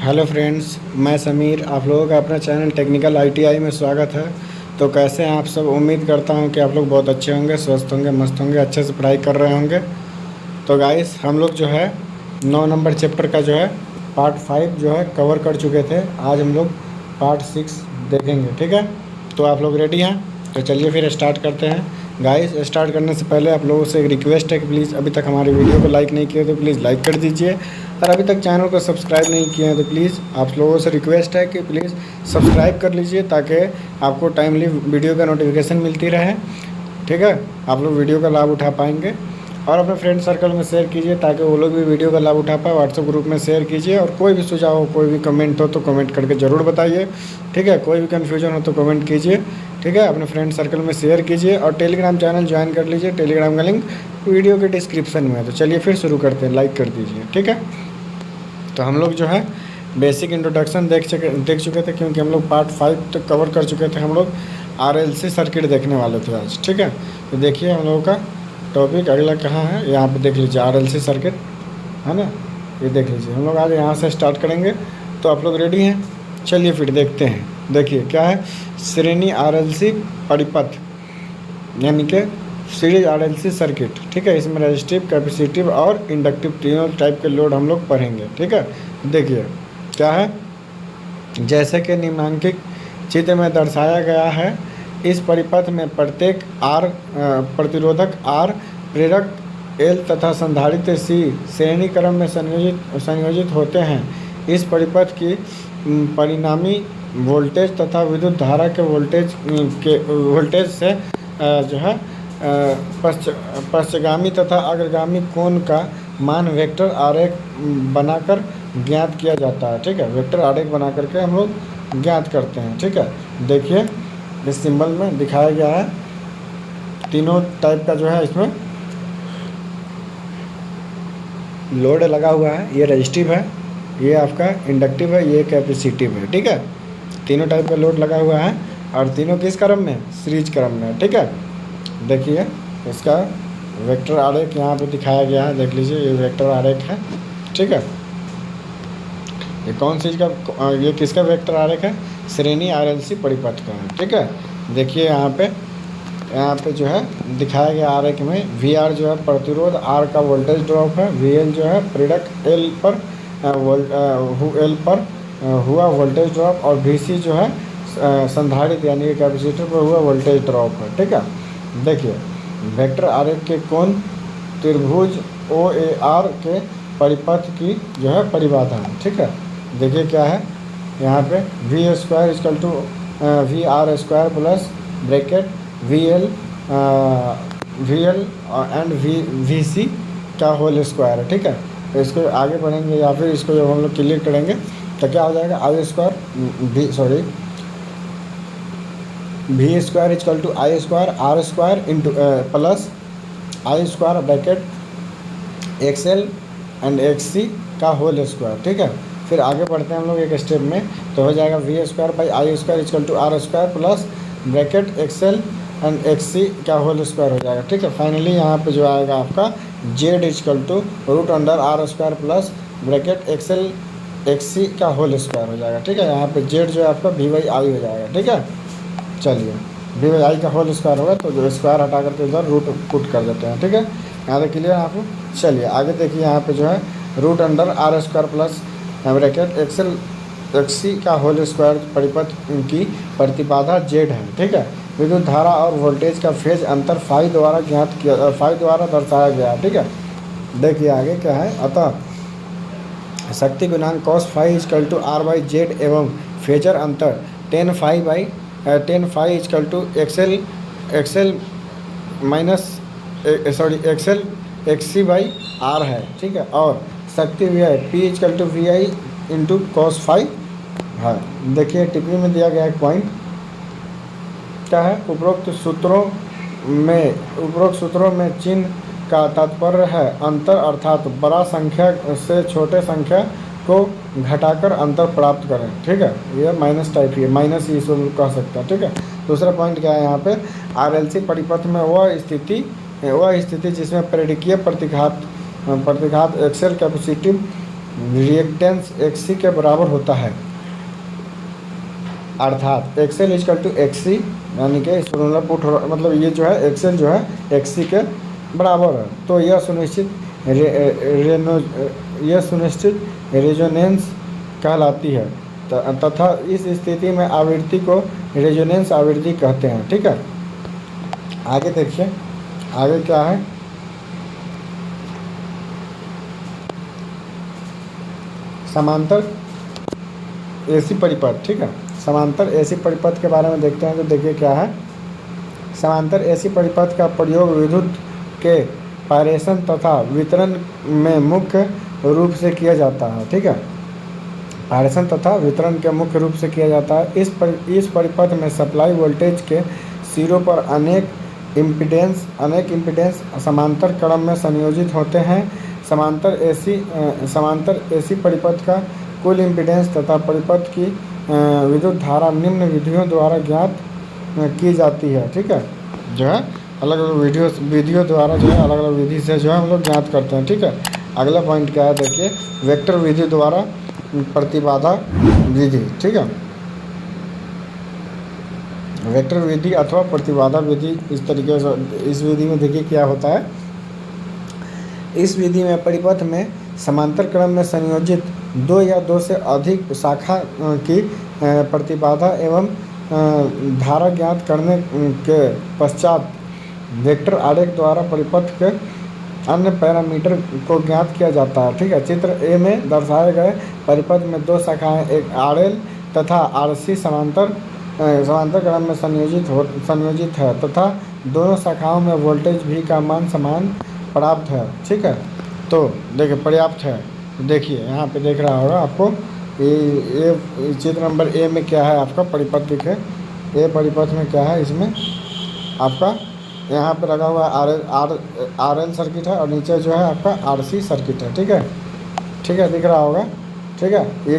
Hello friends, मैं समीर। आप लोगों का अपना चैनल टेक्निकल आईटीआई में स्वागत है। तो कैसे हैं आप सब? उम्मीद करता हूं कि आप लोग बहुत अच्छे होंगे, स्वस्थ होंगे, मस्त होंगे, अच्छे से पढ़ाई कर रहे होंगे। तो गाइस, हम लोग जो है 9 नंबर चैप्टर का जो है पार्ट 5 जो है कवर कर चुके थे। आज हम लोग पार्ट 6 देखेंगे, ठीक है? तो आप लोग रेडी हैं? तो चलिए फिर स्टार्ट करते हैं। गाइस, स्टार्ट करने से पहले आप लोगों से एक रिक्वेस्ट है कि प्लीज़ अभी तक हमारी वीडियो को लाइक नहीं किए तो प्लीज़ लाइक कर दीजिए, और अभी तक चैनल को सब्सक्राइब नहीं किए हैं तो प्लीज़ आप लोगों से रिक्वेस्ट है कि प्लीज़ सब्सक्राइब कर लीजिए, ताकि आपको टाइमली वीडियो का नोटिफिकेशन मिलती रहे, ठीक है? आप लोग वीडियो का लाभ उठा पाएंगे। और अपने फ्रेंड सर्कल में शेयर कीजिए ताकि वो लोग भी वीडियो का लाभ उठा पाए। व्हाट्सएप ग्रुप में शेयर कीजिए, और कोई भी सुझाव हो, कोई भी कमेंट हो तो कमेंट करके ज़रूर बताइए, ठीक है? कोई भी कन्फ्यूजन हो तो कमेंट कीजिए, ठीक है? अपने फ्रेंड सर्कल में शेयर कीजिए, और टेलीग्राम चैनल ज्वाइन कर लीजिए। टेलीग्राम का लिंक वीडियो के डिस्क्रिप्शन में है। तो चलिए फिर शुरू करते हैं, लाइक कर दीजिए, ठीक है? तो हम लोग जो है बेसिक इंट्रोडक्शन देख चुके थे, क्योंकि हम लोग पार्ट 5 तक कवर कर चुके थे। हम लोग आरएलसी सर्किट देखने वाले थे आज, ठीक है? तो देखिए हम लोगों का टॉपिक अगला कहाँ है, यहाँ पे देख लीजिए, आरएलसी सर्किट है ना, ये देख लीजिए। हम लोग आज यहाँ से स्टार्ट करेंगे। तो आप लोग रेडी हैं? चलिए फिर देखते हैं। देखिए क्या है, श्रेणी आरएलसी परिपथ, यानी कि सीरीज आरएलसी सर्किट, ठीक है? इसमें रेजिस्टिव, कैपेसिटिव और इंडक्टिव तीनों टाइप के लोड हम लोग पढ़ेंगे, ठीक है? देखिए क्या है, जैसे कि निम्नांकित चित्र में दर्शाया गया है, इस परिपथ में प्रत्येक आर प्रतिरोधक आर, प्रेरक एल तथा संधारित्र सी श्रेणी क्रम में संयोजित होते हैं। इस परिपथ की परिणामी वोल्टेज तथा विद्युत धारा के वोल्टेज से जो है पश्चगामी तथा अग्रगामी कोण का मान वेक्टर आरेख बनाकर ज्ञात किया जाता है, ठीक है? वेक्टर आरेख बना करके हम लोग ज्ञात करते हैं, ठीक है? देखिए इस सिंबल में दिखाया गया है, तीनों टाइप का जो है इसमें लोड लगा हुआ है। ये रेजिस्टिव है, ये आपका इंडक्टिव है, ये कैपेसिटिव है, ठीक है? तीनों टाइप का लोड लगा हुआ है, और तीनों किस क्रम में? सीरीज क्रम में, ठीक है? देखिए इसका वेक्टर आरेख यहाँ पे दिखाया गया है, देख लीजिए, ये वेक्टर आरेख है, ठीक है? ये कौन सी चीज़ का, ये किसका वेक्टर आरेख है? श्रेणी आरएलसी परिपथ का है, ठीक है? देखिए यहाँ पे जो है दिखाया गया आरेख में, वी आर जो है प्रतिरोध, आर का वोल्टेज ड्रॉप है, वी एल जो है प्रेरक एल पर हुआ वोल्टेज ड्रॉप, और वी सी जो है संधारित्र यानी कि कैपेसिटर पर हुआ वोल्टेज ड्रॉप है, ठीक है? देखिए वेक्टर आरेख के कोण त्रिभुज ओ ए आर के परिपथ की जो है परिबाधा है, ठीक है? देखिए क्या है यहाँ पे, V square equal to V R square plus bracket V L and V C का होल स्क्वायर है, ठीक है? तो इसको आगे बढ़ेंगे, या फिर इसको जब हम लोग क्लियर करेंगे तो क्या हो जाएगा, V square equal to I square R square into plus I square bracket X L and X C का होल स्क्वायर, ठीक है? फिर आगे बढ़ते हैं हम लोग एक स्टेप में, तो हो जाएगा V square by I square equal to R square plus bracket X L and X C का होल स्क्वायर हो जाएगा, ठीक है? फाइनली यहाँ पे जो आएगा आपका Z equal to root under R square plus bracket X L X C का होल स्क्वायर हो जाएगा, ठीक है? यहाँ पे जेड जो है आपका वी बाई आई हो जाएगा, ठीक है? चलिए वी बाई आई का होल स्क्वायर होगा, तो जो स्क्वायर हटा करके इधर रूट पुट कर देते हैं, ठीक है? यहाँ तक क्लियर आपको? चलिए आगे देखिए, यहाँ पे जो है root under R square plus bracket X L X C का होल स्क्वायर परिपथ की प्रतिबाधा जेड है, ठीक है? विद्युत धारा और वोल्टेज का फेज अंतर फाई द्वारा दर्शाया गया, ठीक है? देखिए आगे क्या है, अतः शक्ति गुणांक cos phi equal to R by Z एवं फेजर अंतर tan phi equal to XL minus XL X C by R है, ठीक है? और शक्ति व्यय P equal to V I into cos phi है। देखिए टिप्पणी में दिया गया एक पॉइंट क्या है, उपरोक्त सूत्रों में चिन्ह का तात्पर्य है अंतर, अर्थात बड़ा संख्या से छोटे संख्या को घटाकर अंतर प्राप्त करें, ठीक है? ये माइनस टाइप ही है, माइनस ही इसको कह सकते हैं, ठीक है? दूसरा पॉइंट क्या है यहाँ पे, आरएलसी परिपथ में वह स्थिति जिसमें प्रेरकीय प्रतिघात एक्सेल कैपेसिटिव रिएक्टेंस एक्सी के बराबर होता है, अर्थात एक्सएल इजकल टू एक्सी, यानी कि इस फॉर्मूला पुट हो, मतलब ये जो है एक्सएल जो है एक्सी के बराबर है। तो यह सुनिश्चित यह सुनिश्चित रेजोनेंस कहलाती है, तथा इस स्थिति में आवृत्ति को रेजोनेंस आवृत्ति कहते हैं। ठीक है, आगे देखिए आगे क्या है। समांतर एसी परिपथ। ठीक है, समांतर एसी परिपथ के बारे में देखते हैं। तो देखिए क्या है, समांतर एसी परिपथ का प्रयोग विद्युत के पारेषण तथा वितरण में मुख्य रूप से किया जाता है। ठीक है, पारेषण तथा वितरण के मुख्य रूप से किया जाता है। इस परिपथ में सप्लाई वोल्टेज के सिरों पर अनेक इम्पीडेंस समांतर क्रम में संयोजित होते हैं। समांतर एसी परिपथ का कुल इम्पीडेंस तथा परिपथ की विद्युत धारा निम्न विधियों द्वारा ज्ञात की जाती है। ठीक है, जो है अलग अलग विधियों द्वारा जो है अलग अलग विधि से जो है हम लोग ज्ञात करते हैं। ठीक है, अगला पॉइंट क्या है देखिए, वेक्टर विधि द्वारा प्रतिबाधा विधि। ठीक है, वेक्टर विधि अथवा प्रतिबाधा विधि, इस तरीके से इस विधि में देखिए क्या होता है। इस विधि में परिपथ में समांतर क्रम में संयोजित दो या दो से अधिक शाखा की प्रतिबाधा एवं धारा ज्ञात करने के पश्चात वेक्टर आरेख द्वारा परिपथ के अन्य पैरामीटर को ज्ञात किया जाता है। ठीक है, चित्र ए में दर्शाए गए परिपथ में दो शाखाएं, एक आरएल तथा आरसी समांतर क्रम में संयोजित है तथा दोनों शाखाओं में वोल्टेज भी का मान समान प्राप्त है। ठीक है, तो देखिए पर्याप्त है। देखिए यहाँ पे देख रहा होगा आपको, ये चित्र नंबर ए में क्या है, आपका परिपथ दिखे। ए परिपथ में क्या है, इसमें आपका यहाँ पे लगा हुआ आर एल सर्किट है और नीचे जो है आपका आर सी सर्किट है। ठीक है, दिख रहा होगा। ठीक है, ये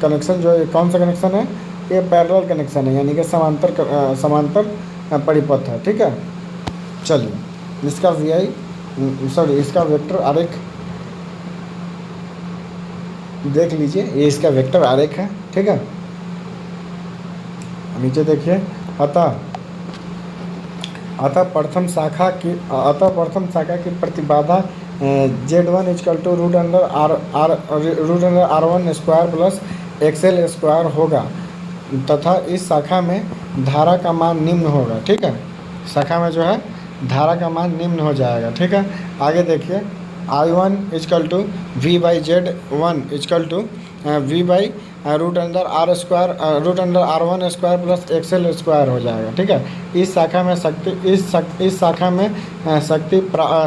कनेक्शन जो है कौन सा कनेक्शन है, ये पैरेलल कनेक्शन है, यानी कि समांतर परिपथ है। ठीक है, चलिए इसका वेक्टर आरेख देख लीजिए। ये इसका वेक्टर आरेख है। ठीक है, नीचे देखिए, अतः प्रथम शाखा की प्रतिबाधा Z1 equal to root under R1 square plus XL square होगा तथा इस शाखा में धारा का मान निम्न होगा। ठीक है, शाखा में जो है धारा का मान निम्न हो जाएगा। ठीक है, आगे देखिए, I1 equal to V by Z1 equal to V by root under R1 square plus XL square हो जाएगा। ठीक है, इस शाखा में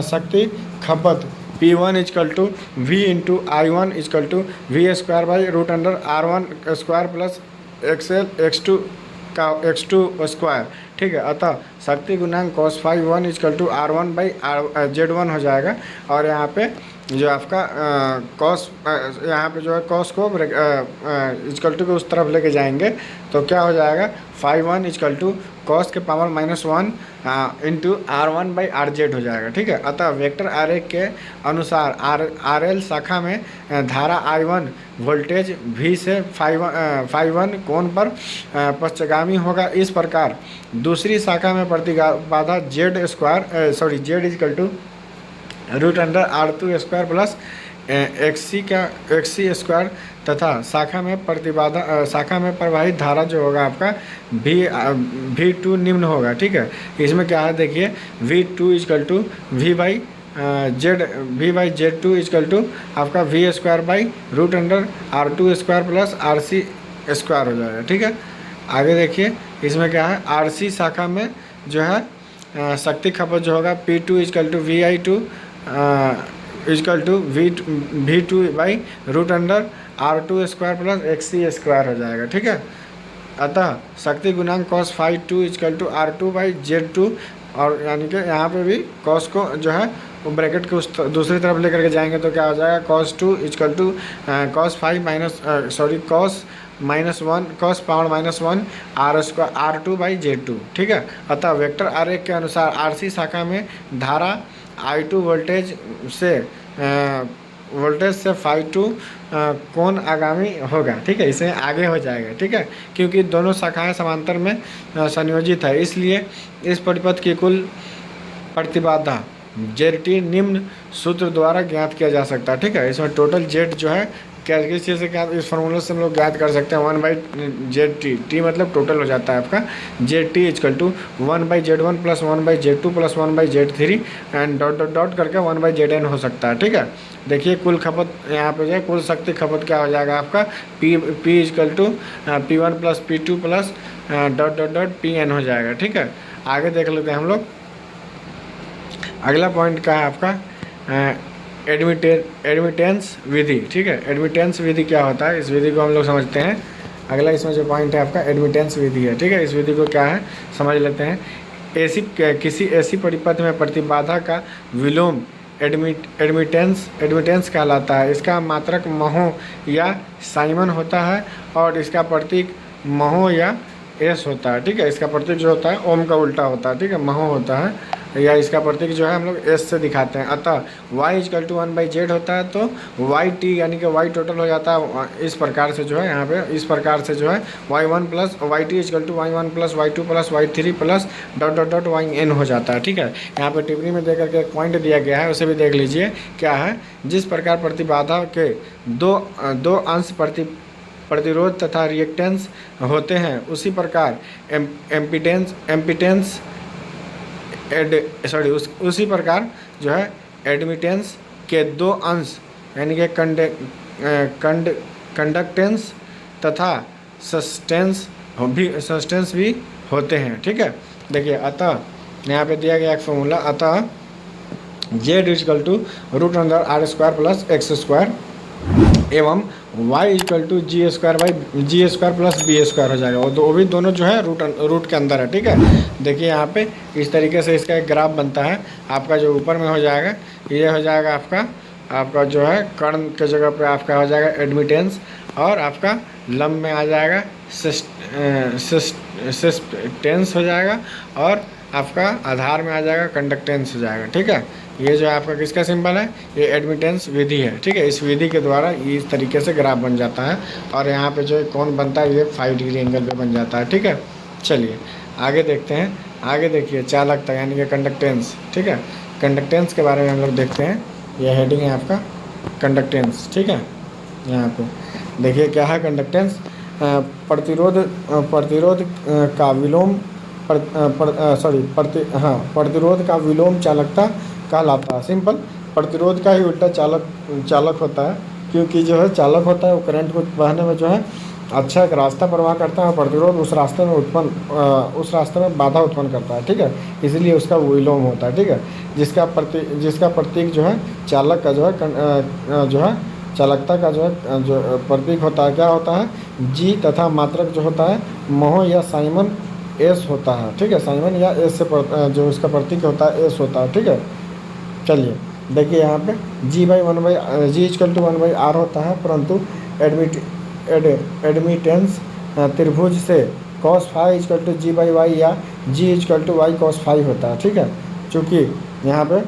शक्ति खपत P1 equal to V into I1 equal to V square by root under R1 square plus x2 square. ठीक है, अतः शक्ति गुणांक cos phi 1 equal to R1 by Z1 हो जाएगा। और यहाँ पे जो आपका कॉस, यहाँ पे जो है कॉस को इजकल टू के उस तरफ लेके जाएंगे तो क्या हो जाएगा, फाई 1 इजकल टू कॉस के power -1 into R1 by RZ हो जाएगा। ठीक है, अतः वेक्टर आरेख के अनुसार आर एल शाखा में धारा I1 वोल्टेज V से फाई 1 कोण पर पश्चगामी होगा। इस प्रकार दूसरी शाखा में प्रतिबाधा Z equal to root under R2 square plus XC square तथा शाखा में प्रवाहित धारा जो होगा आपका V2 निम्न होगा। ठीक है, इसमें क्या है देखिए, V2 equal to V by Z2 equal to आपका V square by root under R2 square plus RC square हो जाएगा। ठीक है, आगे देखिए, इसमें क्या है, RC शाखा में जो है शक्ति खपत जो होगा P2 equal to VI2 equal to V2 by root under R2 square plus XC square हो जाएगा। ठीक है, अतः शक्ति गुणांक cos phi 2 equal to R2 by Z2, और यानी कि यहाँ पे भी cos को जो है वो ब्रैकेट के उस दूसरी तरफ लेकर के जाएंगे तो क्या हो जाएगा, cos 2 equal to cos power -1 R2 by Z2। ठीक है, अतः वेक्टर आरेख के अनुसार RC शाखा में धारा I2 वोल्टेज से वोल्टेज से फाई टू कौन आगामी होगा, ठीक है, इससे आगे हो जाएगा, ठीक है, क्योंकि दोनों शाखाएं समांतर में संयोजित है, इसलिए इस परिपथ की कुल प्रतिबाधा जेड निम्न सूत्र द्वारा ज्ञात किया जा सकता है, ठीक है। इसमें टोटल जेड जो है क्या किस चीज़ से क्या, इस फार्मूले से हम लोग ज्ञात कर सकते हैं 1/जेड टी मतलब टोटल हो जाता है आपका Z T equal to 1/Z1 plus 1/Z2 plus 1/Z3 and dot dot dot करके 1/Zn हो सकता है, ठीक है। देखिए कुल खपत यहाँ पे जो है कुल शक्ति खपत क्या हो जाएगा आपका P equal to P1 plus P2 plus dot dot dot Pn हो जाएगा, ठीक है। आगे देख लेते हैं हम लोग। अगला पॉइंट क्या है आपका एडमिटेंस विधि, ठीक है। एडमिटेंस विधि क्या होता है, इस विधि को हम लोग समझते हैं। अगला इसमें जो पॉइंट है आपका एडमिटेंस विधि है, ठीक है। इस विधि को क्या है समझ लेते हैं। किसी ऐसी परिपथ में प्रतिबाधा का विलोम एडमिटेंस कहलाता है। इसका मात्रक महो या साइमन होता है और इसका प्रतीक महो या एस होता है, ठीक है। इसका प्रतीक जो होता है ओम का उल्टा होता है, ठीक है, महो होता है, या इसका प्रतीक जो है हम लोग एस से दिखाते हैं। अतः y इजकल टू 1/z होता है तो वाई टी यानी कि y टोटल हो जाता है इस प्रकार से जो है यहाँ पे, इस प्रकार से जो है y1 plus Y T equal to y1 plus y2 plus y3 plus dot dot dot yn हो जाता है, ठीक है। यहाँ पे टिप्पणी में देकर के एक पॉइंट दिया गया है, उसे भी देख लीजिए क्या है। जिस प्रकार प्रतिबाधा के दो अंश प्रतिरोध तथा रिएक्टेंस होते हैं, उसी प्रकार उसी प्रकार जो है एडमिटेंस के दो अंश यानी कि कंडक्टेंस तथा सस्टेंस भी होते हैं, ठीक है। देखिए अतः यहाँ पे दिया गया एक फॉर्मूला, अतः Z is equal to √r² plus x² एवं y is equal to g² by g² plus b² हो जाएगा। वो भी दोनों जो है रूट के अंदर है, ठीक है। देखिए यहाँ पे इस तरीके से इसका एक ग्राफ बनता है। आपका जो ऊपर में हो जाएगा ये हो जाएगा आपका जो है कर्ण के जगह पे आपका हो जाएगा एडमिटेंस, और आपका लंब में आ जाएगा सिस्टेंस हो जाएगा, और आपका आधार में आ जाएगा कंडक्टेंस हो जाएगा, ठीक है। ये जो आपका किसका सिंबल है, ये एडमिटेंस विधि है, ठीक है। इस विधि के द्वारा इस तरीके से ग्राफ बन जाता है, और यहाँ पे जो कौन बनता है ये 5 डिग्री एंगल पे बन जाता है, ठीक है। चलिए आगे देखते हैं। आगे देखिए चालकता यानी कि कंडक्टेंस, ठीक है। कंडक्टेंस के बारे में हम लोग देखते हैं। ये हेडिंग है आपका कंडक्टेंस, ठीक है। यहाँ पे देखिए क्या है कंडक्टेंस, प्रतिरोध का विलोम प्रतिरोध का विलोम चालकता कहलाता है। सिंपल, प्रतिरोध का ही उल्टा चालक होता है, क्योंकि जो है चालक होता है वो करंट को बहने में जो है अच्छा एक रास्ता प्रवाह करता है, और प्रतिरोध उस रास्ते में बाधा उत्पन्न करता है, ठीक है। इसलिए उसका विलोम होता है, ठीक है। जिसका प्रतीक जो है चालक का जो है चालकता का जो प्रतीक होता है क्या होता है, जी, तथा मात्रक जो होता है महो या साइमन एस होता है, ठीक है। साइमन या एस से जो इसका प्रतीक होता है एस होता है, ठीक है। चलिए देखिए यहाँ पे जी इजकल टू 1/r होता है, परंतु एडमिटेंस त्रिभुज से cos phi is equal to g/y या g equal to y cos phi होता है, ठीक है। चूँकि यहाँ पे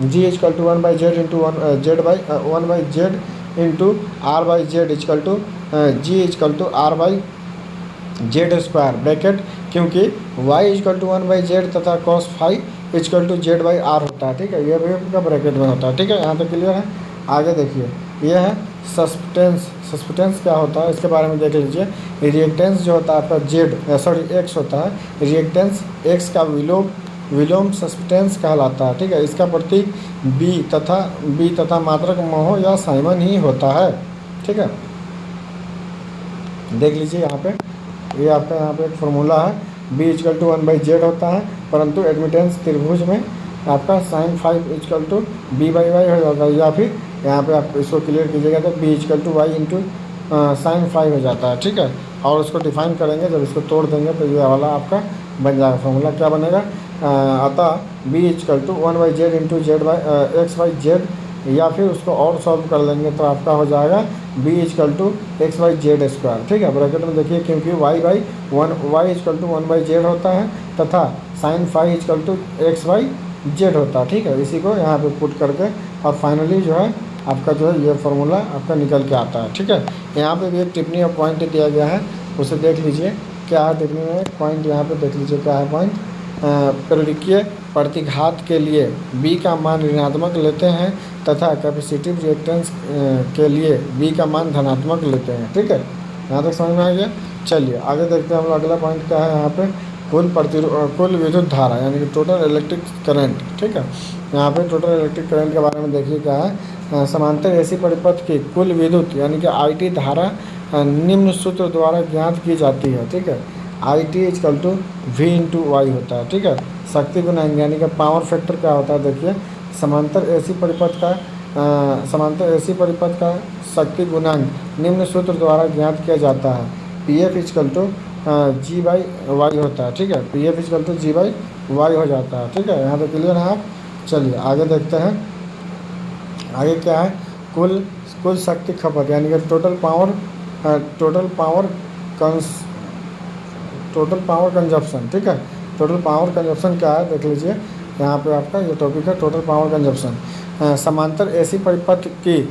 g equal to 1/z into 1/z into r/z equal to g equal to r/z² bracket, क्योंकि y इजकल टू 1/z तथा cos phi is equal to z/r होता है, ठीक है। ये भी आपका ब्रैकेट में होता है, ठीक है। यहाँ तक क्लियर है। आगे देखिए ये है सस्पेंटेंस क्या होता है, इसके बारे में देख लीजिए। रिएक्टेंस जो होता है आपका x होता है, रिएक्टेंस x का विलोम सस्पेंटेंस कहलाता है, ठीक है। इसका प्रतीक b तथा मात्रक महो या साइमन ही होता है, ठीक है। देख लीजिए यहाँ पे ये आपका यहाँ पे एक फॉर्मूला है, b इजकल टू 1/z होता है, परंतु एडमिटेंस त्रिभुज में आपका sign five is equal to b/y हो जाता है, या फिर यहाँ पे आप इसको क्लियर कीजिएगा तो b equal to y into sine five हो जाता है, ठीक है। और उसको डिफाइन करेंगे, जब इसको तोड़ देंगे तो ये वाला आपका बन जाएगा। फॉर्मूला क्या बनेगा, अतः b equal to 1/z into x/z, या फिर उसको और सॉल्व कर लेंगे तो आपका हो जाएगा b इजकल टू x/z², ठीक है। ब्रैकेट में देखिए क्योंकि y इजकल टू 1/z होता है तथा sign five is equal to x/z होता है, ठीक है। इसी को यहाँ पे पुट करके और फाइनली जो है आपका जो है ये फार्मूला आपका निकल के आता है। ठीक है, यहाँ पे भी एक टिप्पणी और पॉइंट दिया गया है, उसे देख लीजिए क्या है टिप्पणी में। पॉइंट यहाँ पे देख लीजिए क्या है पॉइंट। पेरियोडिकीय प्रतिघात के लिए b का मान ऋणात्मक लेते हैं तथा कैपेसिटिव रिएक्टेंस के लिए b का मान धनात्मक लेते हैं। ठीक है, यहाँ तक समझ में आ गया। चलिए आगे देखते हैं हम लोग। अगला पॉइंट क्या है यहाँ पे, कुल विद्युत धारा यानी कि टोटल इलेक्ट्रिक करंट। ठीक है, यहाँ पे टोटल इलेक्ट्रिक करंट के बारे में देखिए क्या है। समांतर एसी परिपथ की कुल विद्युत यानी कि IT धारा निम्न सूत्र द्वारा ज्ञात की जाती है। ठीक है, IT equal to V into y होता है। ठीक है, शक्ति गुणांक यानी कि पावर फैक्टर क्या होता है, देखिए समांतर एसी परिपथ का शक्ति गुणांक निम्न सूत्र द्वारा ज्ञात किया जाता है। PF इक्वल टू G/Y होता है। ठीक है, PF इक्वल टू G/Y हो जाता है। ठीक है, यहाँ तक क्लियर है आप। चलिए आगे देखते हैं, आगे क्या है, कुल शक्ति खपत यानी कि टोटल पावर कंजप्शन। ठीक है, टोटल पावर कंजप्शन क्या है देख लीजिए, यहाँ पे आपका ये टॉपिक है टोटल पावर कंजप्शन। समांतर एसी परिपथ की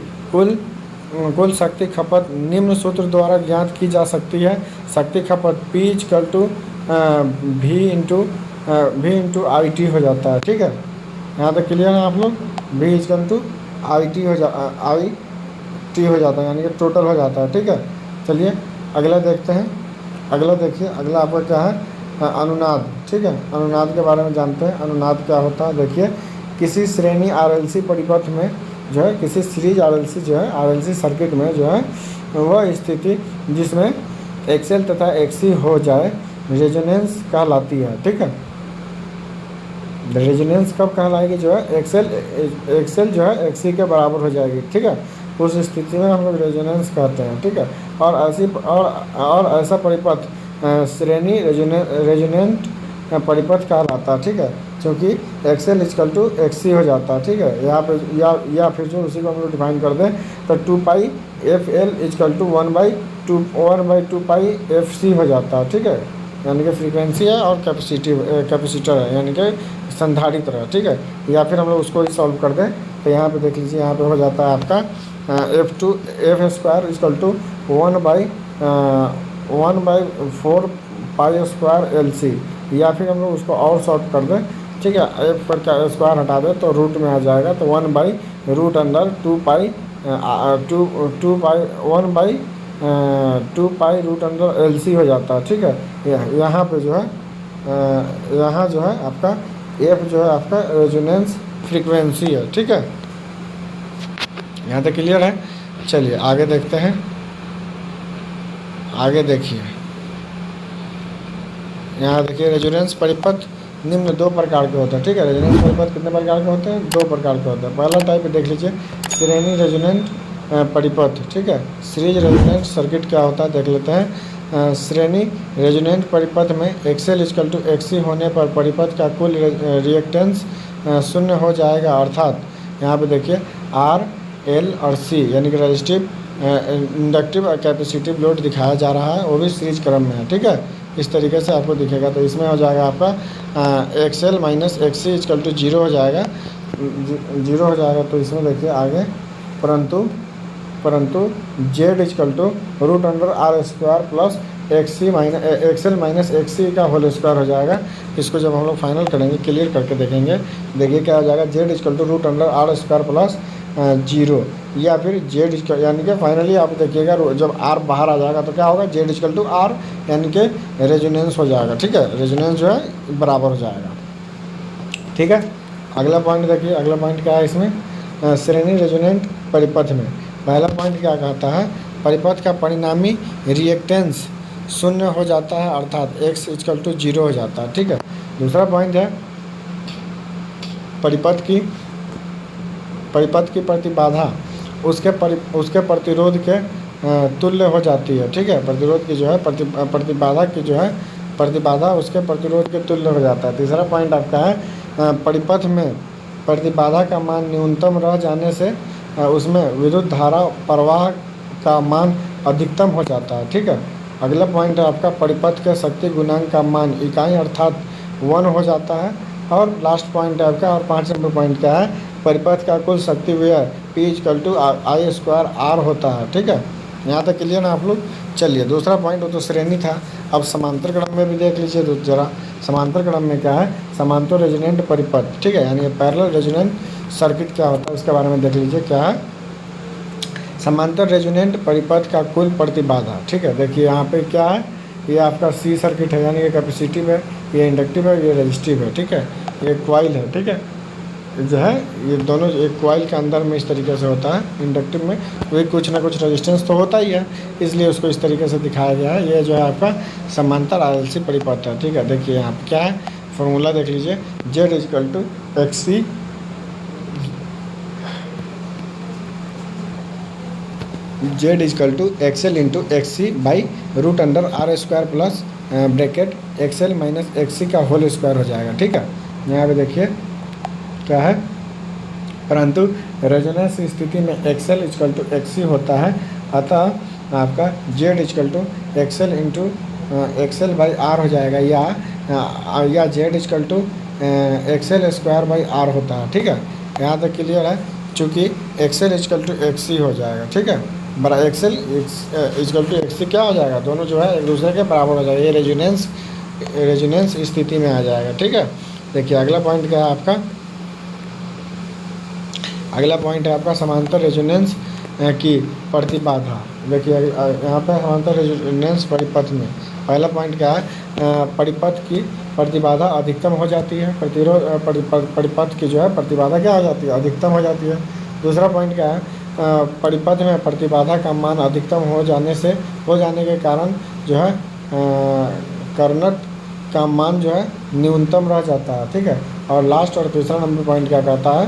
कुल शक्ति खपत निम्न सूत्र द्वारा ज्ञात की जा सकती है। शक्ति खपत P equal to V into IT हो जाता है। ठीक है, यहाँ तक क्लियर है आप लोग। V इक्वल टू IT हो जाता है यानी कि टोटल हो जाता है। ठीक है, चलिए अगला देखते हैं। अगला देखिए, अगला आपका क्या है, अनुनाद। ठीक है, अनुनाद के बारे में जानते हैं। अनुनाद क्या होता है, देखिए किसी श्रेणी RLC परिपथ में जो है, किसी सीरीज RLC सर्किट में जो है वह स्थिति जिसमें XL तथा XC हो जाए रेजोनेंस कहलाती है। ठीक है, रेजोनेंस कब कहलाएगी, जो है XL जो है XC के बराबर हो जाएगी। ठीक है, उस स्थिति में हम लोग रेजोनेंस कहते हैं। ठीक है, और ऐसा परिपथ श्रेणी रेजोनेंट परिपथ कहलाता है। ठीक है, क्योंकि XL इक्वल टू XC हो जाता है। ठीक है, यहाँ पे या फिर जो उसी को हम लोग डिफाइन कर दें तो 2π FL equal to 1/2 pi FC हो जाता है। ठीक है, यानी कि फ्रीक्वेंसी है और कैपेसिटर है यानी कि संधारित्र है। ठीक है, या फिर हम लोग उसको ही सॉल्व कर दें तो यहाँ पे देख लीजिए, यहाँ पे हो जाता है आपका F² equal to 1/4 pi square LC, या फिर हम लोग उसको और शॉर्ट कर दें। ठीक है, F पर क्या स्क्वायर हटा दें तो रूट में आ जाएगा, तो 1/√2 पाई 2 पाई √अंडर LC हो जाता है। ठीक है, यहाँ पे जो है यहाँ जो है आपका F जो है आपका रेजोनेंस फ्रीक्वेंसी है। ठीक है, यहाँ तक क्लियर है। चलिए आगे देखते हैं। आगे देखिए, यहाँ देखिए रेजोनेंस परिपथ निम्न 2 प्रकार के होते हैं। ठीक है, रेजोनेंस परिपथ कितने प्रकार के होते हैं, 2 प्रकार के होते हैं। पहला टाइप देख लीजिए श्रेणी रेजोनेंट परिपथ। ठीक है, सीरीज रेजोनेंट सर्किट क्या होता है देख लेते हैं। श्रेणी रेजोनेंट परिपथ में XL इक्वल टू XC होने पर परिपथ का कुल रिएक्टेंस 0 हो जाएगा, अर्थात यहाँ पे देखिए R, L और C यानी कि रेजिस्टिव, इंडक्टिव और कैपेसिटिव लोड दिखाया जा रहा है, वो भी सीरीज क्रम में है। ठीक है, इस तरीके से आपको दिखेगा। तो इसमें हो जाएगा आपका XL minus XC equal to 0 हो जाएगा, 0 हो जाएगा। तो इसमें देखिए आगे परंतु Z equal to √R² plus XL minus XC का होल स्क्वायर हो जाएगा। इसको जब हम लोग फाइनल करेंगे, क्लियर करके देखेंगे, देखिए क्या हो जाएगा, Z equal to √R² plus 0, या फिर Z यानी कि फाइनली आप देखिएगा जब R बाहर आ जाएगा तो क्या होगा, Z इक्वल टू R यानी कि रेजोनेंस हो जाएगा। ठीक है, रेजोनेंस जो है बराबर हो जाएगा। ठीक है, अगला पॉइंट देखिए, अगला पॉइंट क्या है इसमें, श्रेणी रेजोनेंट परिपथ में पहला पॉइंट क्या कहता है, परिपथ का परिणामी रिएक्टेंस 0 हो जाता है, अर्थात X इक्वल टू 0 हो जाता है। ठीक है, दूसरा पॉइंट है परिपथ की प्रतिबाधा उसके प्रतिरोध के तुल्य हो जाती है। ठीक है, प्रतिरोध की जो है प्रतिबाधा की जो है प्रतिबाधा उसके प्रतिरोध के तुल्य हो जाता है। तीसरा पॉइंट आपका है परिपथ में प्रतिबाधा का मान न्यूनतम रह जाने से उसमें विद्युत धारा प्रवाह का मान अधिकतम हो जाता है। ठीक है, अगला पॉइंट है आपका परिपथ के शक्ति गुणांक का मान इकाई अर्थात 1 हो जाता है। और लास्ट पॉइंट है आपका, और 5 नंबर पॉइंट क्या है, परिपथ का कुल शक्ति व्यय P = I² R होता है। ठीक है, यहाँ तक क्लियर ना आप लोग। चलिए दूसरा पॉइंट, वो तो श्रेणी था। अब समांतर क्रम में भी देख लीजिए तो जरा समांतर क्रम में क्या है, समांतर रेजोनेंट परिपथ। ठीक है, यानी पैरेलल रेजोनेंट सर्किट क्या होता है उसके बारे में देख लीजिए। क्या है, समांतर रेजोनेंट परिपथ का कुल प्रतिबाधा। ठीक है, देखिए यहाँ पे क्या है, ये आपका सी सर्किट है, यानी ये कैपेसिटिव है, ये इंडक्टिव है, ये रेजिस्टिव है। ठीक है, ये कॉइल है। ठीक है, जो है ये दोनों एक कॉइल के अंदर में इस तरीके से होता है। इंडक्टिव में वही कुछ ना कुछ रेजिस्टेंस तो होता ही है, इसलिए उसको इस तरीके से दिखाया गया है। ये जो है आपका समांतर RLC परिपथ है। ठीक है, देखिए यहाँ पे क्या है, फॉर्मूला देख लीजिए। Z = XC Z = XL × XC/√R² plus bracket XL - XC का होल स्क्वायर हो जाएगा। ठीक है, यहाँ पे देखिए क्या है, परंतु रेजोनेंस स्थिति में XL = XC होता है, अतः आपका Z = XL × XL/R हो जाएगा, या Z = XL² R होता है। ठीक है, यहाँ तक क्लियर है। चूँकि XL = XC हो जाएगा। ठीक है, बड़ा XL = XC क्या हो जाएगा, दोनों जो है एक दूसरे के बराबर हो जाएगा। ये रेजोनेंस स्थिति में आ जाएगा। ठीक है, देखिए अगला पॉइंट क्या है आपका, अगला पॉइंट है आपका समांतर रेजोनेंस की प्रतिबाधा। देखिए यहाँ पे समांतर रेजोनेंस परिपथ में पहला पॉइंट क्या है, परिपथ की प्रतिबाधा अधिकतम हो जाती है। परिपथ की जो है प्रतिबाधा क्या हो जाती है, अधिकतम हो जाती है। दूसरा पॉइंट क्या है, परिपथ में प्रतिबाधा का मान अधिकतम हो जाने के कारण जो है कर्नट का मान जो है न्यूनतम रह जाता है। ठीक है, और लास्ट और तीसरा नंबर पॉइंट क्या कहता है,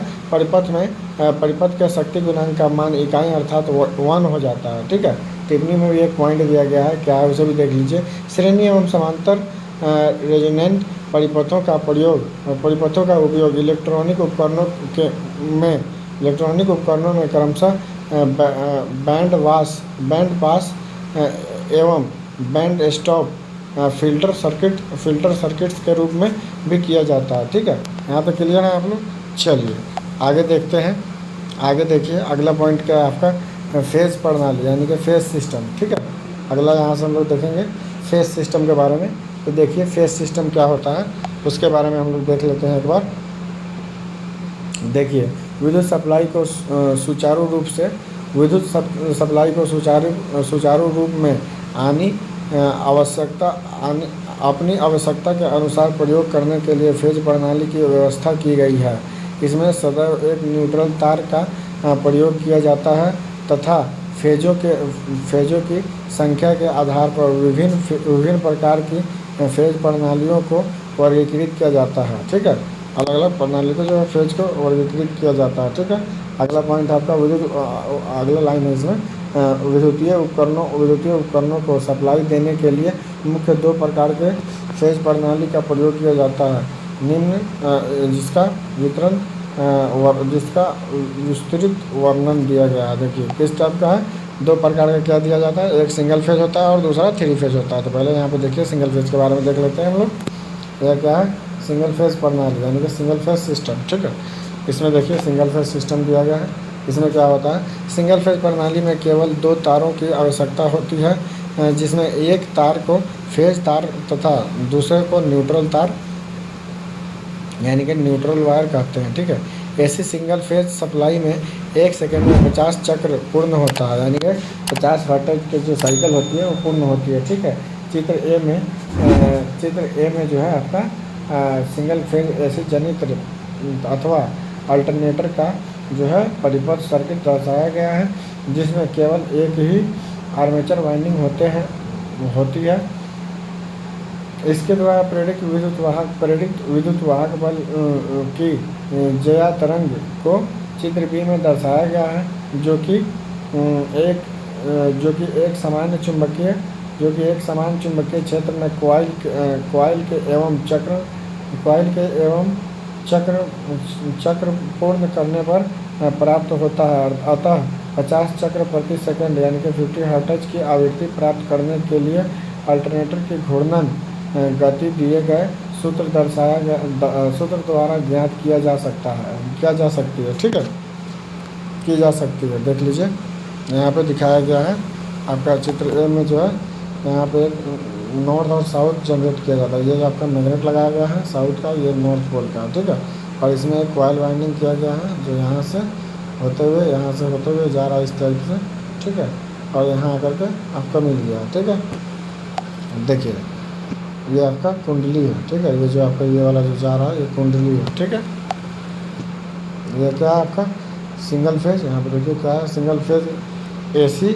परिपथ के शक्ति गुणांक का मान इकाई अर्थात 1 हो जाता है। ठीक है, टिप्पणी में भी एक पॉइंट दिया गया है, क्या है उसे भी देख लीजिए। श्रेणी एवं समांतर रेजोनेंट परिपथों का उपयोग इलेक्ट्रॉनिक उपकरणों में क्रमशः बैंड पास एवं बैंड स्टॉप फिल्टर सर्किट्स के रूप में भी किया जाता है। ठीक है, यहाँ पे क्लियर है आप लोग। चलिए आगे देखते हैं। आगे देखिए अगला पॉइंट क्या है आपका, फेज प्रणाली यानी कि फेज सिस्टम। ठीक है, अगला यहाँ से हम लोग देखेंगे फेज सिस्टम के बारे में। तो देखिए फेज सिस्टम क्या होता है उसके बारे में हम लोग देख लेते हैं एक बार। देखिए विद्युत सप्लाई को सुचारू रूप में अपनी आवश्यकता के अनुसार प्रयोग करने के लिए फेज प्रणाली की व्यवस्था की गई है। इसमें सदैव एक न्यूट्रल तार का प्रयोग किया जाता है तथा फेजों की संख्या के आधार पर विभिन्न प्रकार की फेज प्रणालियों को वर्गीकृत किया जाता है। ठीक है, अलग अलग प्रणाली को जो है फेज को वर्गीकृत किया जाता है। ठीक है, अगला पॉइंट आपका अगला लाइन है इसमें, विद्युतीय उपकरणों को सप्लाई देने के लिए मुख्य 2 प्रकार के फेज प्रणाली का प्रयोग किया जाता है। निम्न जिसका विस्तृत वर्णन दिया गया है। देखिए किस टाइप का है, 2 प्रकार का क्या दिया जाता है, एक सिंगल फेज होता है और दूसरा 3 फेज होता है। तो पहले यहाँ पे देखिए सिंगल फेज के बारे में देख लेते हैं हम लोग। यह क्या है, सिंगल फेज प्रणाली यानी कि सिंगल फेज सिस्टम। ठीक है, इसमें देखिए सिंगल फेज सिस्टम दिया गया है। इसमें क्या होता है, सिंगल फेज प्रणाली में केवल 2 तारों की आवश्यकता होती है, जिसमें एक तार को फेज तार तथा दूसरे को न्यूट्रल तार यानी कि न्यूट्रल वायर कहते हैं। ठीक है, ऐसी सिंगल फेज सप्लाई में 1 सेकंड में 50 चक्र पूर्ण होता है, यानी कि 50 हर्ट्ज की जो साइकिल होती है वो पूर्ण होती है। ठीक है, चित्र ए में जो है आपका सिंगल फेज ऐसी जनित्र अथवा अल्टरनेटर का जो है परिपथ सर्किट दर्शाया गया है, जिसमें केवल एक ही आर्मेचर वाइंडिंग होती है। इसके द्वारा प्रेरित विद्युत वाहक बल की जया तरंग को चित्र बी में दर्शाया गया है, जो कि एक समान चुंबकीय क्षेत्र में कॉइल के एवं चक्र पूर्ण करने पर प्राप्त होता है। अतः 50 चक्र प्रति सेकंड यानी कि 50 हर्ट्ज की आवृत्ति प्राप्त करने के लिए अल्टरनेटर की घूर्णन गति दिए गए सूत्र सूत्र द्वारा ज्ञात किया जा सकता है, जा सकती है, ठीक है, की जा सकती है। देख लीजिए यहाँ पे दिखाया गया है आपका चित्र ए में जो है यहाँ पे नॉर्थ और साउथ जनरेट किया जाता है। ये जो आपका मैग्नेट लगाया गया है साउथ का, ये नॉर्थ पोल का, ठीक है। और इसमें एक कॉइल वाइंडिंग किया गया है जो यहाँ से होते हुए जा रहा है इस टाइप से, ठीक है। और यहाँ आकर के आपका मिल गया, ठीक है। देखिए ये आपका कुंडली है, ठीक है। ये जो आपका ये वाला जो जा रहा है ये कुंडली है, ठीक है। ये क्या है आपका सिंगल फेज, यहाँ पे देखिए क्या है, सिंगल फेज एसी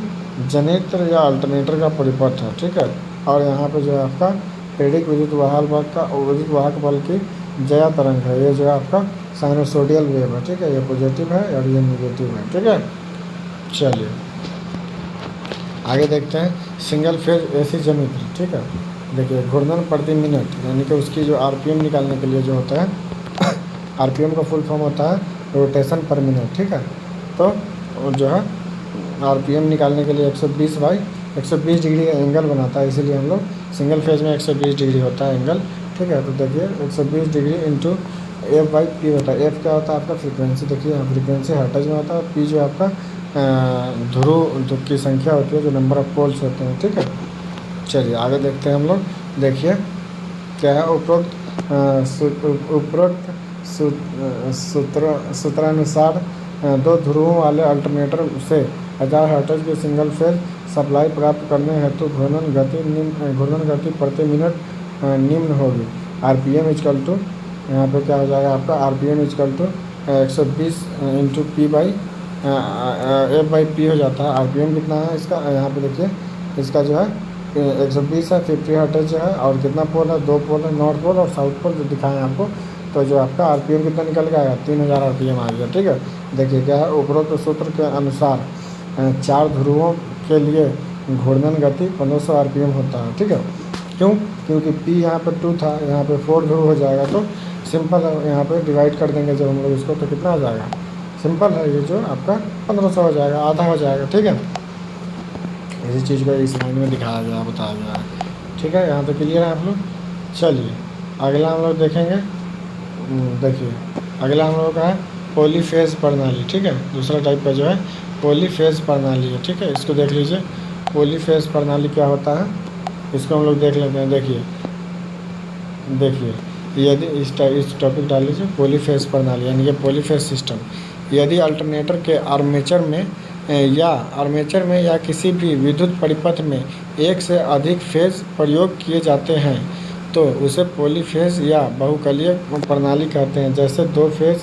जनरेटर या अल्टरनेटर का परिपथ है, ठीक है। और यहाँ पे जो है आपका प्रेरक विद्युत वाहक बल की जया तरंग है। ये जो है आपका साइनोसोडियल वेव है, ठीक है। ये पॉजिटिव है और ये निगेटिव है, ठीक है। चलिए आगे देखते हैं सिंगल फेज एसी जनरेटर, ठीक है। देखिए घूर्णन प्रति मिनट यानी कि उसकी जो आरपीएम निकालने के लिए जो होता है आरपीएम का फुल फॉर्म होता है रोटेशन पर मिनट, ठीक है। तो जो है आरपीएम निकालने के लिए 120 डिग्री का एंगल बनाता है, इसीलिए हम लोग सिंगल फेज में 120 डिग्री होता है एंगल, ठीक है। तो देखिए 120 डिग्री इंटू F/P होता है। F क्या होता है आपका फ्रीक्वेंसी, देखिए यहाँ फ्रीक्वेंसी हर्ट्ज में होता है। P जो आपका ध्रुव की संख्या होती है, जो नंबर ऑफ पोल्स होते हैं, ठीक है। चलिए आगे देखते हैं हम लोग। देखिए क्या है उपरोक्त सूत्रानुसार 2 ध्रुवों वाले अल्टरनेटर से 1000 हर्ट्ज की सिंगल फेज सप्लाई प्राप्त करने हेतु घूर्णन गति प्रति मिनट निम्न होगी। आरपीएम इक्वल टू यहाँ पे क्या हो जाएगा आपका RPM equal to 120 into F/P हो जाता है। आरपीएम कितना है इसका, यहाँ पे देखिए इसका जो है 120 है, 50 हर्ट्ज जो है। और कितना पोल है, 2 पोल है, नॉर्थ पोल और साउथ पोल जो दिखाएं आपको। तो जो आपका आरपीएम कितना निकल के आएगा 3000 आरपीएम आ गया, ठीक है। देखिए क्या है उपरोक्त सूत्र के अनुसार 4 ध्रुवों के लिए घूर्णन गति 1500 आरपीएम होता है, ठीक है। क्यों, क्योंकि P यहाँ पर 2 था, यहाँ पे 4 ध्रुव हो जाएगा। तो सिंपल है, यहाँ पे डिवाइड कर देंगे जब हम लोग इसको, तो कितना आ जाएगा, सिंपल है, ये जो आपका 1500 हो जाएगा, आधा हो जाएगा, ठीक है। इसी चीज़ को इस लाइन में दिखाया गया, बताया गया है, ठीक है। यहाँ तो क्लियर है आप लोग। चलिए अगला हम लोग देखेंगे। देखिए अगला हम लोग का है पॉलीफेज प्रणाली, ठीक है। दूसरा टाइप का जो है पॉलीफेज प्रणाली है, ठीक है। इसको देख लीजिए पॉलीफेज प्रणाली क्या होता है, इसको हम लोग देख लेते हैं। देखिए यदि इस टॉपिक डाल लीजिए पॉलीफेज प्रणाली यानी कि पॉलीफेज सिस्टम। यदि अल्टरनेटर के आर्मेचर में या किसी भी विद्युत परिपथ में एक से अधिक फेज प्रयोग किए जाते हैं तो उसे पॉलीफेज या बहुकलीय प्रणाली कहते हैं। जैसे 2 फेज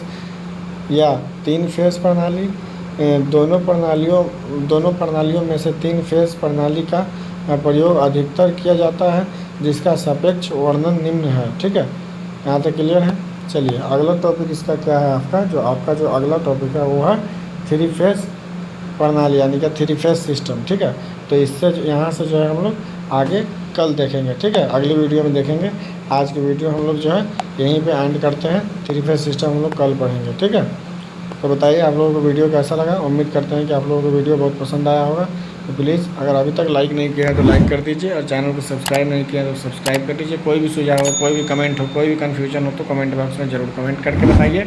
या 3 फेज प्रणाली। दोनों प्रणालियों में से 3 फेज प्रणाली का प्रयोग अधिकतर किया जाता है, जिसका सापेक्ष वर्णन निम्न है, ठीक है। यहाँ तक क्लियर है। चलिए अगला टॉपिक इसका क्या है आपका जो अगला टॉपिक है वो है 3 फेज प्रणाली यानी कि 3 फेज सिस्टम, ठीक है। तो इससे यहाँ से जो है हम लोग आगे कल देखेंगे, ठीक है, अगली वीडियो में देखेंगे। आज की वीडियो हम लोग जो है यहीं पे एंड करते हैं। 3 फेज सिस्टम हम लोग कल पढ़ेंगे, ठीक है। तो बताइए आप लोगों को वीडियो कैसा लगा। उम्मीद करते हैं कि आप लोगों को वीडियो बहुत पसंद आया होगा। तो प्लीज़ अगर अभी तक लाइक नहीं किया है तो लाइक कर दीजिए और चैनल को सब्सक्राइब नहीं किया तो सब्सक्राइब कर दीजिए। कोई भी सुझाव हो, कोई भी कमेंट हो, कोई भी कन्फ्यूजन हो तो कमेंट बॉक्स में ज़रूर कमेंट करके बताइए,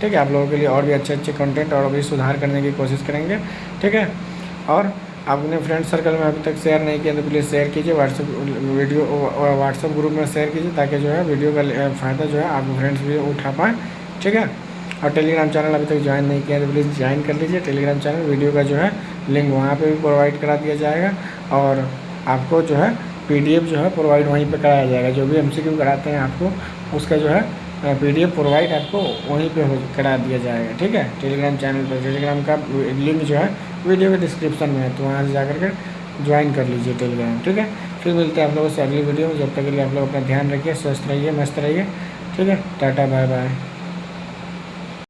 ठीक है। आप लोगों के लिए और भी अच्छे कंटेंट और भी सुधार करने की कोशिश करेंगे, ठीक है। और आपने फ्रेंड सर्कल में अभी तक शेयर नहीं किया तो प्लीज़ शेयर कीजिए। व्हाट्सएप ग्रुप में शेयर कीजिए ताकि जो है वीडियो का फ़ायदा जो है आप फ्रेंड्स भी उठा पाएँ, ठीक है। और टेलीग्राम चैनल अभी तक ज्वाइन नहीं किया तो प्लीज़ ज्वाइन कर लीजिए टेलीग्राम चैनल। वीडियो का जो है लिंक वहाँ पे भी प्रोवाइड करा दिया जाएगा और आपको जो है PDF जो है प्रोवाइड वहीं पे कराया जाएगा। जो भी MCQ कराते हैं आपको उसका जो है PDF प्रोवाइड आपको वहीं पे करा दिया जाएगा, ठीक है। टेलीग्राम चैनल पर टेलीग्राम का लिंक जो है वीडियो के डिस्क्रिप्शन में है, तो वहाँ से जाकर के ज्वाइन कर लीजिए टेलीग्राम, ठीक है। फिर मिलते हैं आप लोगों से अगली वीडियो में। जब तक के लिए आप लोग अपना ध्यान रखिए, स्वस्थ रहिए, मस्त रहिए, ठीक है। Ta-ta bye bye.